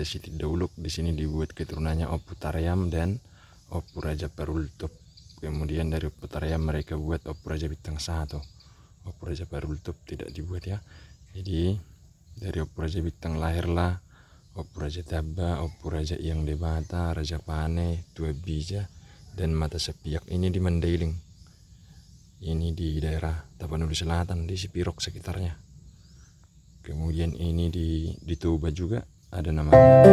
Raja Siti Dauluk. Di sini dibuat keturunannya Opu Taryam dan Opu Raja Parultup. Kemudian dari Opu Taryam mereka buat Opu Raja Bintang 1. Opu Raja Parultup tidak dibuat ya. Jadi dari Opu Raja Bintang lahirlah Opu Raja Taba, Opu Raja Iyang Debata, Raja Pane, Tua Bija, dan Mata Sepiak. Ini di Mandailing. Ini di daerah Tapanuli Selatan, di Sipirok sekitarnya. Kemudian ini di Toba juga ada namanya.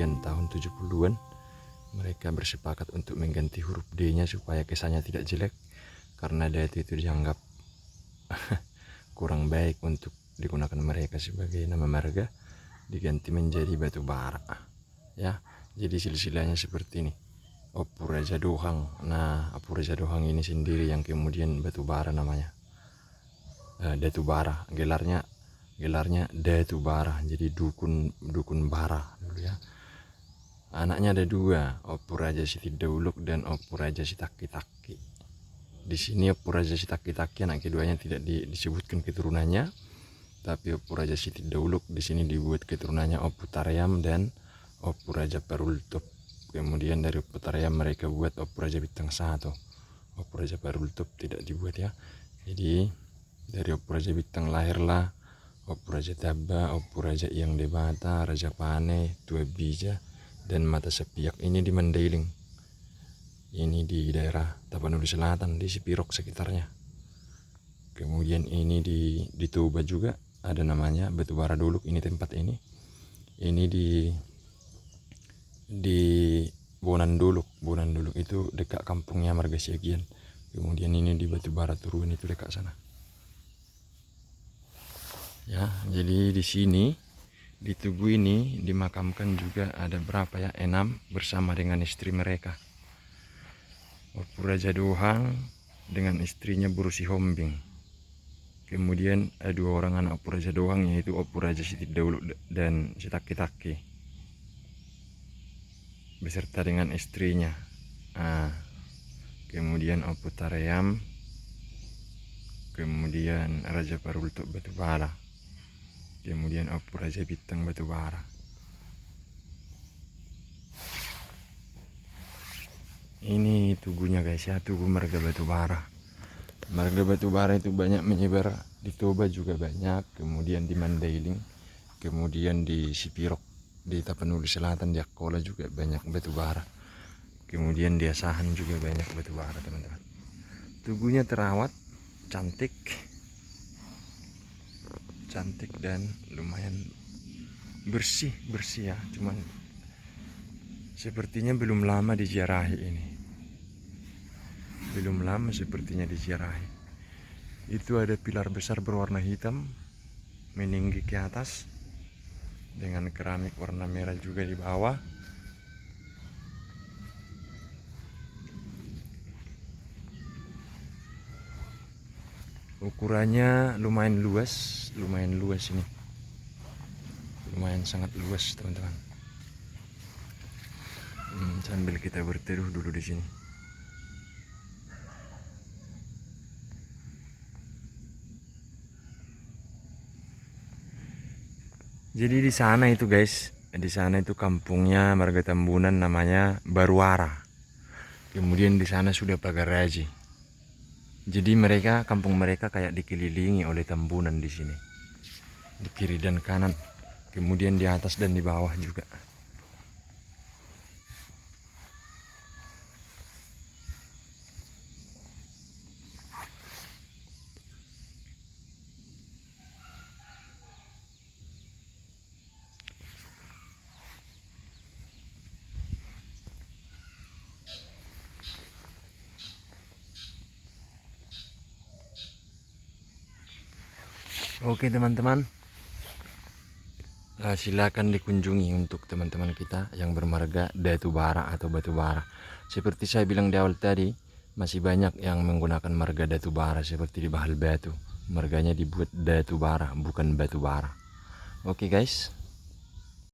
Tahun 70-an mereka bersepakat untuk mengganti huruf D-nya supaya kesannya tidak jelek, karena Datu itu dianggap kurang baik untuk digunakan mereka sebagai nama marga, diganti menjadi Batu Bara ya. Jadi silsilahnya seperti ini, Opu Raja Dohang. Nah, Opu Raja Dohang ini sendiri yang kemudian Batu Bara namanya. Datu Bara, gelarnya Datu Bara, jadi dukun bara dulu ya. Anaknya ada dua, Opu Raja Siti Dauluk dan Opu Raja Sitaki-Taki. Di sini Opu Raja Sitaki-Taki anak keduanya tidak disebutkan keturunannya, tapi Opu Raja Siti Dauluk di sini dibuat keturunannya Opu Taryam dan Opu Raja Parultup. Kemudian dari Opu Taryam mereka buat Opu Raja Bintang 1. Opu Raja Parultup tidak dibuat ya. Jadi dari Opu Raja Bintang lahirlah Opu Raja Taba, Opu Raja Iyang Debata, Raja Pane, Tua Bija, dan Mata Sepiak. Ini di Mandailing. Ini di daerah Tapanuli Selatan, di Sipirok sekitarnya. Kemudian ini di Toba juga ada namanya Batu Bara Duluk. Ini tempat ini di Bonan Duluk. Bonan Duluk itu dekat kampungnya Marga Siagian. Kemudian ini di Batu Bara Turun, itu dekat sana ya. Jadi di sini di Tugu ini dimakamkan juga ada berapa ya, 6 bersama dengan istri mereka. Opu Raja Dohang dengan istrinya Burusi Hombing. Kemudian ada 2 orang anak Opu Raja Dohang, yaitu Opu Raja Siti Dauluk dan Sitaki-Taki beserta dengan istrinya. Kemudian Opu Taryam, kemudian Raja Parultup Batu Bara, kemudian Opu Raja Bintang Batu Bara. Ini tugunya guys ya, tugu marga Batu Bara. Marga Batu Bara itu banyak menyebar di Toba juga banyak, kemudian di Mandailing, kemudian di Sipirok, di Tapanuli Selatan, di Akkola juga banyak Batu Bara. Kemudian di Asahan juga banyak Batu Bara teman-teman. Tugunya terawat, cantik dan lumayan bersih ya, cuman Sepertinya belum lama diziarahi ini. Belum lama sepertinya diziarahi. Itu ada pilar besar berwarna hitam meninggi ke atas dengan keramik warna merah juga di bawah. Ukurannya lumayan luas ini. Lumayan sangat luas, teman-teman. Sambil kita berteduh dulu di sini. Jadi di sana itu guys, di sana itu kampungnya Marga Tambunan, namanya Baruara. Kemudian di sana sudah Pagar Raji. Jadi kampung mereka kayak dikelilingi oleh tambunan di sini, di kiri dan kanan, kemudian di atas dan di bawah juga. Oke teman-teman, silakan dikunjungi untuk teman-teman kita yang bermarga Datu Bara atau Batu Bara. Seperti saya bilang di awal tadi, masih banyak yang menggunakan marga Datu Bara seperti di Bahal Batu. Marganya dibuat Datu Bara, bukan Batu Bara. Oke guys.